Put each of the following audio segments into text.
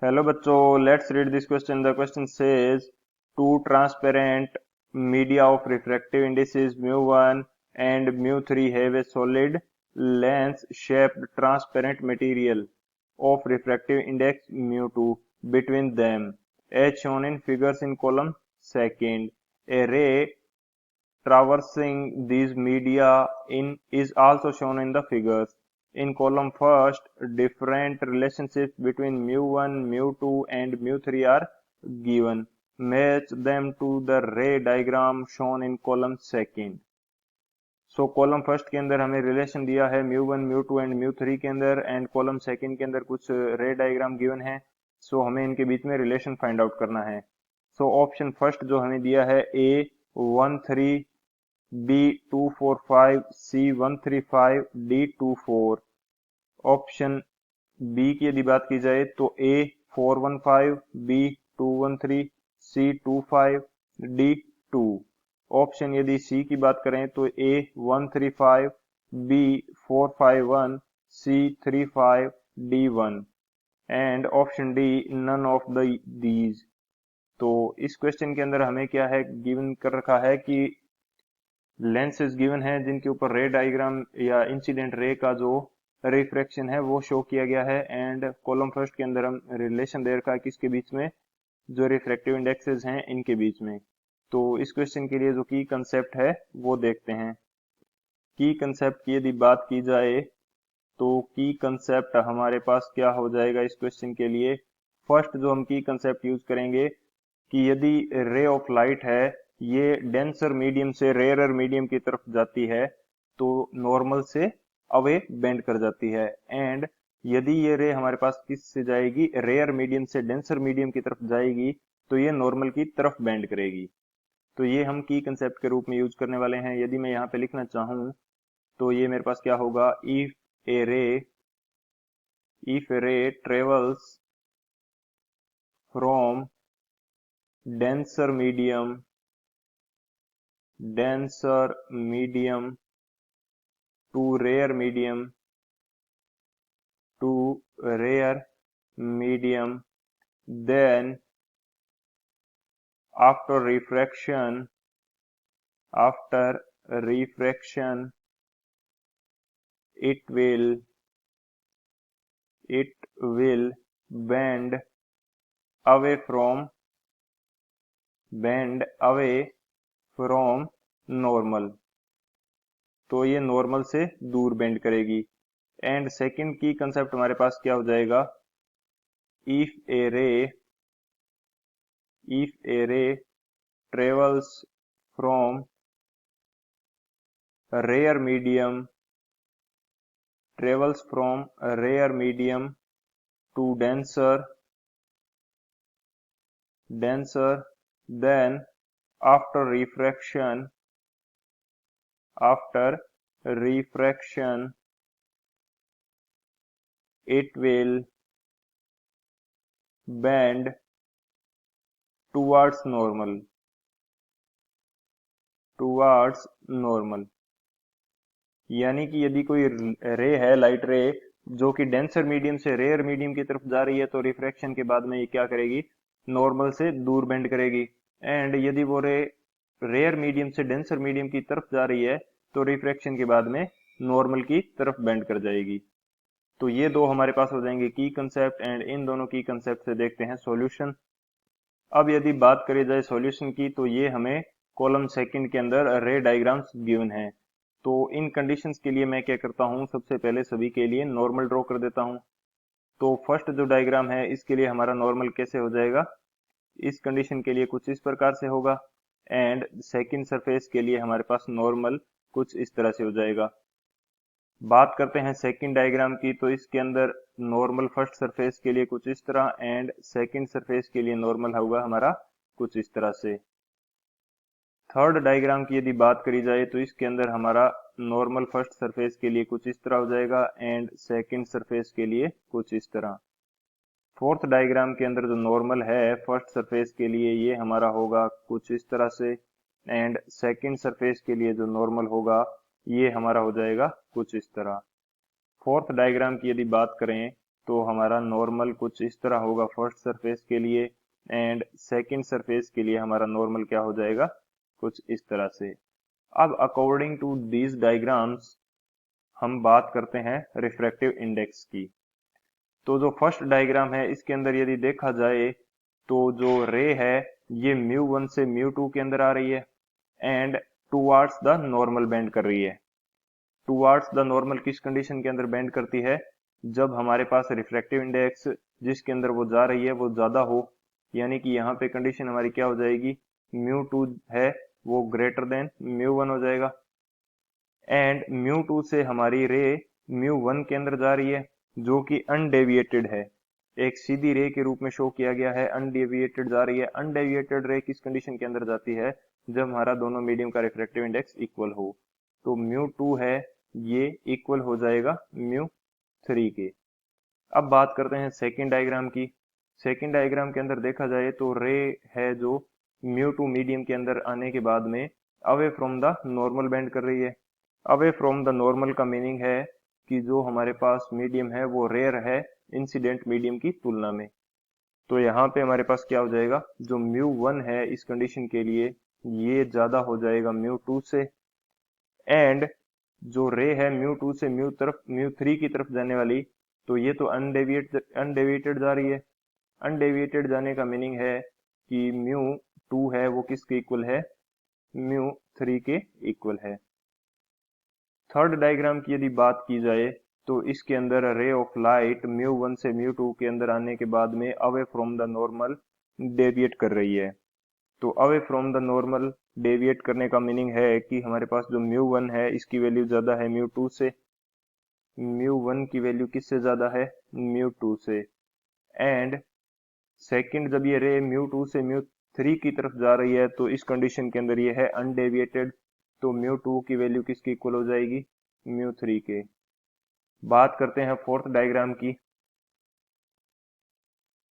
Hello बच्चों, let's read this question. The question says two transparent media of refractive indices mu1 and mu3 have a solid lens shaped transparent material of refractive index mu2 between them as shown in figures in column second. A ray traversing these media in is also shown in the figures. In column first, different relationships between mu1, mu2 and mu3 are given. Match them to the ray diagram shown in column second. So column first के अंदर हमें relation दिया है mu1, mu2 and mu3 के अंदर, and column second के अंदर कुछ रे डायग्राम गिवन है. सो हमें इनके बीच में रिलेशन फाइंड आउट करना है. सो ऑप्शन फर्स्ट जो हमें दिया है A13, B245, C135, D24. Option B की यदि बात की जाए तो A415, B213, C25, D2. Option यदि सी की बात करें तो A135, B451, C35, D1 and option D none of these. तो इस क्वेश्चन के अंदर हमें क्या है गिवन कर रखा है कि लेंसेज गिवन है जिनके ऊपर रे डायग्राम या इंसिडेंट रे का जो रिफ्रैक्शन है वो शो किया गया है, एंड कॉलम फर्स्ट के अंदर हम रिलेशन दे रखा है किसके बीच में, जो रिफ्रैक्टिव इंडेक्सेस हैं इनके बीच में. तो इस क्वेश्चन के लिए जो की कंसेप्ट है वो देखते हैं. की कंसेप्ट की यदि बात की जाए तो की कंसेप्ट हमारे पास क्या हो जाएगा इस क्वेश्चन के लिए. फर्स्ट जो हम की कंसेप्ट यूज करेंगे कि यदि रे ऑफ लाइट है ये डेंसर मीडियम से रेयरर मीडियम की तरफ जाती है तो नॉर्मल से अवे बेंड कर जाती है, एंड यदि ये रे हमारे पास किस से जाएगी, रेयर मीडियम से डेंसर मीडियम की तरफ जाएगी तो ये नॉर्मल की तरफ बेंड करेगी. तो ये हम की कंसेप्ट के रूप में यूज करने वाले हैं. यदि मैं यहाँ पे लिखना चाहूं तो ये मेरे पास क्या होगा, ए रे if A ray travels from denser medium to rare medium, then after refraction it will bend away from normal. तो ये नॉर्मल से दूर बेंड करेगी. एंड सेकंड की कंसेप्ट हमारे पास क्या हो जाएगा, इफ ए रे travels from rare medium to denser, then after refraction it will bend towards normal. यानी कि यदि कोई रे है, लाइट रे, जो कि डेंसर मीडियम से रेयर मीडियम की तरफ जा रही है तो रिफ्रैक्शन के बाद में ये क्या करेगी, नॉर्मल से दूर बेंड करेगी. एंड यदि वो रे रेयर मीडियम से डेंसर मीडियम की तरफ जा रही है तो रिफ्रैक्शन के बाद में नॉर्मल की तरफ बेंड कर जाएगी. तो ये दो हमारे पास हो जाएंगे की कंसेप्ट, एंड इन दोनों की कंसेप्ट से देखते हैं सॉल्यूशन. अब यदि बात करी जाए सॉल्यूशन की तो ये हमें कॉलम सेकंड के अंदर रे डायग्राम्स गिवन है. तो इन कंडीशंस के लिए मैं क्या करता हूं, सबसे पहले सभी के लिए नॉर्मल ड्रॉ कर देता हूं. तो फर्स्ट जो डायग्राम है इसके लिए हमारा नॉर्मल कैसे हो जाएगा, इस कंडीशन के लिए कुछ इस प्रकार से होगा, एंड सेकंड सरफेस के लिए हमारे पास नॉर्मल कुछ इस तरह से हो जाएगा. बात करते हैं सेकंड डायग्राम की, तो इसके अंदर नॉर्मल फर्स्ट सरफेस के लिए कुछ इस तरह, एंड सेकंड सरफेस के लिए नॉर्मल होगा हमारा कुछ इस तरह से. थर्ड डायग्राम की यदि बात करी जाए तो इसके अंदर हमारा नॉर्मल फर्स्ट सरफेस के लिए कुछ इस तरह हो जाएगा, एंड सेकंड सरफेस के लिए कुछ इस तरह. फोर्थ डायग्राम के अंदर जो नॉर्मल है फर्स्ट सरफेस के लिए ये हमारा होगा कुछ इस तरह से, एंड सेकंड सरफेस के लिए जो नॉर्मल होगा ये हमारा हो जाएगा कुछ इस तरह. फोर्थ डायग्राम की यदि बात करें तो हमारा नॉर्मल कुछ इस तरह होगा फर्स्ट सरफेस के लिए, एंड सेकंड सरफेस के लिए हमारा नॉर्मल क्या हो जाएगा, कुछ इस तरह से। अब अकॉर्डिंग टू दीज डायग्राम्स हम बात करते हैं रिफ्रैक्टिव इंडेक्स की। तो जो फर्स्ट डायग्राम है इसके अंदर यदि देखा जाए तो जो रे है ये μ1 से μ2 के अंदर आ रही है and towards the normal bend कर रही है। टुवार्ड्स द नॉर्मल किस कंडीशन के अंदर बेंड करती है, जब हमारे पास रिफ्रैक्टिव इंडेक्स जिसके अंदर वो जा रही है वो ज्यादा हो, यानी कि यहाँ पे कंडीशन हमारी क्या हो जाएगी, μ2 है वो ग्रेटर देन μ1 हो जाएगा, एंड μ2 से हमारी रे μ1 के अंदर जा रही है जो कि अनडेविएटेड है, एक सीधी रे के रूप में शो किया गया है, अनडेविएटेड जा रही है। अनडेविएटेड रे किस कंडीशन के अंदर जाती है, जब हमारा दोनों मीडियम का रिफ्रैक्टिव इंडेक्स इक्वल हो। तो μ2 है ये इक्वल हो जाएगा μ3 के। अब बात करते हैं सेकंड डायग्राम की। सेकंड डायग्राम के अंदर देखा जाए तो रे है जो μ2 मीडियम के अंदर आने के बाद में away from the normal bend कर रही है। अवे फ्रॉम द नॉर्मल का मीनिंग है कि जो हमारे पास मीडियम है वो रेयर है इंसिडेंट मीडियम की तुलना में। तो यहाँ पे हमारे पास क्या हो जाएगा, जो μ1 है इस कंडीशन के लिए ये ज्यादा हो जाएगा μ2 से, एंड जो रे है μ2 से μ3 की तरफ जाने वाली, तो ये तो अनडेविएटेड जा रही है। अनडेविएटेड जाने का मीनिंग है कि μ2 है वो किसके इक्वल है, μ3 के इक्वल है। थर्ड डायग्राम की यदि बात की जाए तो इसके अंदर रे ऑफ लाइट μ1 से μ2 के अंदर आने के बाद में away from the normal deviate कर रही है। तो away from the normal deviate करने का मीनिंग है कि हमारे पास जो μ1 है इसकी वैल्यू ज्यादा है μ2 से, μ1 की वैल्यू किससे ज्यादा है, μ2 से, एंड सेकंड जब ये रे μ2 से μ3 की तरफ जा रही है तो इस कंडीशन के अंदर ये है अनडेविएटेड, तो μ2 की वैल्यू किसकी इक्वल हो जाएगी, μ3 के। बात करते हैं फोर्थ डायग्राम की।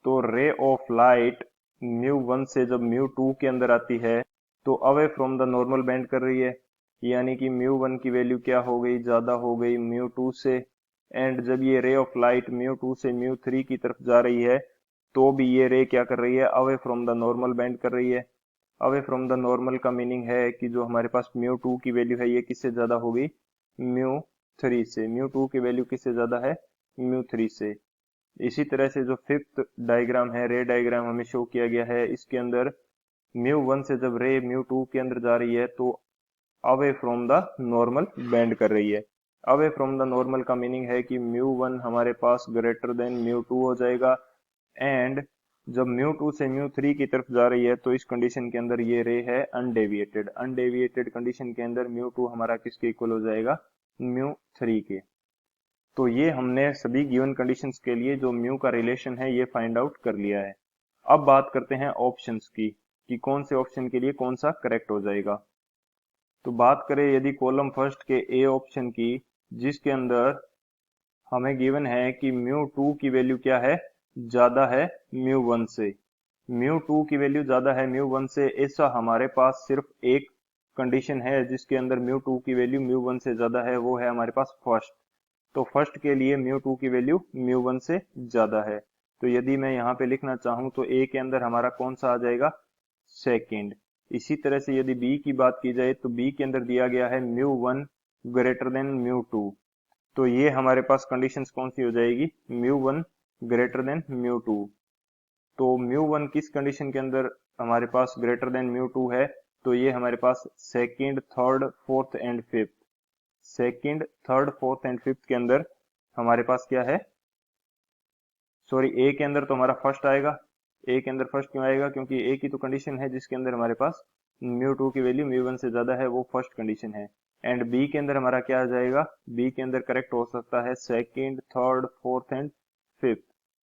तो रे ऑफ लाइट μ1 से जब μ2 के अंदर आती है तो away from the normal bend कर रही है, यानी कि μ1 की वैल्यू क्या हो गई, ज्यादा हो गई μ2 से, एंड जब ये रे ऑफ लाइट μ2 से μ3 की तरफ जा रही है तो भी ये रे क्या कर रही है, away from the normal bend कर रही है। अवे फ्रॉम द नॉर्मल का मीनिंग है कि जो हमारे पास μ2 की वैल्यू है ये किससे ज्यादा होगी, μ3 से। μ2 की वैल्यू किससे ज्यादा है, μ3 से। इसी तरह से जो फिफ्थ डायग्राम है, रे डायग्राम हमें शो किया गया है, इसके अंदर μ1 से जब रे μ2 के अंदर जा रही है तो away from the normal bend कर रही है। अवे फ्रॉम द नॉर्मल का मीनिंग है कि μ1 हमारे पास ग्रेटर देन μ2 हो जाएगा, एंड जब μ2 से μ3 की तरफ जा रही है तो इस कंडीशन के अंदर ये रे है अनडेविएटेड। अनडेविएटेड कंडीशन के अंदर μ2 हमारा किसके इक्वल हो जाएगा, μ3 के। तो ये हमने सभी गिवन कंडीशंस के लिए जो म्यू का रिलेशन है ये फाइंड आउट कर लिया है। अब बात करते हैं ऑप्शंस की कि कौन से ऑप्शन के लिए कौन सा करेक्ट हो जाएगा। तो बात करें यदि कॉलम फर्स्ट के ए ऑप्शन की, जिसके अंदर हमें गिवन है कि μ2 की वैल्यू क्या है, ज्यादा है μ1 से। μ2 की वैल्यू ज्यादा है μ1 से, ऐसा हमारे पास सिर्फ एक कंडीशन है जिसके अंदर μ2 की वैल्यू μ1 से ज्यादा है, वो है हमारे पास फर्स्ट। तो फर्स्ट के लिए μ2 की वैल्यू μ1 से ज्यादा है। तो यदि मैं यहाँ पे लिखना चाहूँ तो ए के अंदर हमारा कौन सा आ जाएगा, सेकंड। इसी तरह से यदि बी की बात की जाए तो बी के अंदर दिया गया है μ1 ग्रेटर देन μ2, तो ये हमारे पास कंडीशंस कौन सी हो जाएगी, μ1 ग्रेटर देन μ2। तो μ1 किस कंडीशन के अंदर हमारे पास ग्रेटर देन μ2 है, तो ये हमारे पास second, third, fourth and fifth. Second, third, fourth and fifth के अंदर हमारे पास क्या है, सॉरी ए के अंदर तो हमारा फर्स्ट आएगा। ए के अंदर फर्स्ट क्यों आएगा, क्योंकि ए की तो कंडीशन है जिसके अंदर हमारे पास μ2 की वैल्यू μ1 से ज्यादा है, वो फर्स्ट कंडीशन है। एंड बी के अंदर हमारा क्या आ जाएगा, बी के अंदर करेक्ट हो सकता है second, third, fourth and fifth.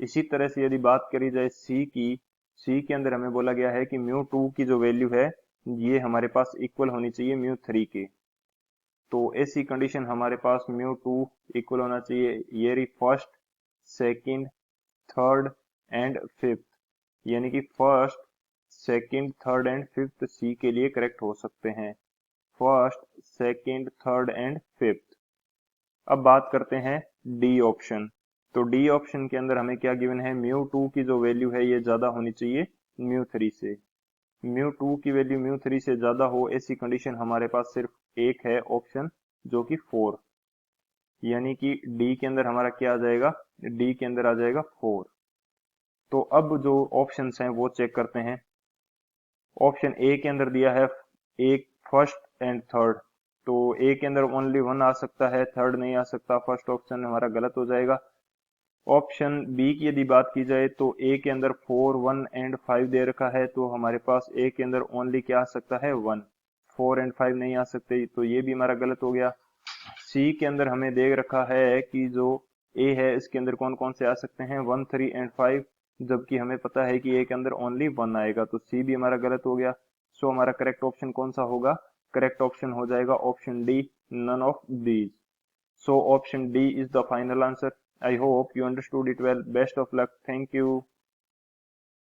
इसी तरह से यदि बात करी जाए सी की, सी के अंदर हमें बोला गया है कि μ2 की जो वैल्यू है ये हमारे पास इक्वल होनी चाहिए μ3 के। तो ऐसी कंडीशन हमारे पास μ2 इक्वल होना चाहिए, ये रही first, second, third and fifth, यानी कि first, second, third and fifth C के लिए करेक्ट हो सकते हैं, first, second, third and fifth. अब बात करते हैं डी ऑप्शन। तो डी ऑप्शन के अंदर हमें क्या गिवन है, म्यू टू की जो वैल्यू है ये ज्यादा होनी चाहिए म्यू थ्री से। म्यू टू की वैल्यू म्यू थ्री से ज्यादा हो ऐसी कंडीशन हमारे पास सिर्फ एक है ऑप्शन, जो कि 4, यानी कि डी के अंदर हमारा क्या आ जाएगा, डी के अंदर आ जाएगा 4। तो अब जो ऑप्शंस हैं वो चेक करते हैं। ऑप्शन ए के अंदर दिया है एक फर्स्ट एंड थर्ड, तो ए के अंदर ओनली वन आ सकता है, थर्ड नहीं आ सकता, फर्स्ट ऑप्शन हमारा गलत हो जाएगा। ऑप्शन बी की यदि बात की जाए तो ए के अंदर 4, 1 एंड 5 दे रखा है, तो हमारे पास ए के अंदर ओनली क्या आ सकता है 1, 4 एंड 5 नहीं आ सकते, तो ये भी हमारा गलत हो गया। सी के अंदर हमें दे रखा है कि जो ए है इसके अंदर कौन कौन से आ सकते हैं 1, 3 एंड 5, जबकि हमें पता है कि ए के अंदर ओनली 1 आएगा, तो सी भी हमारा गलत हो गया। सो हमारा करेक्ट ऑप्शन कौन सा होगा, करेक्ट ऑप्शन हो जाएगा option D, none of these. So option D is the final answer. I hope you understood it well. Best of luck. Thank you.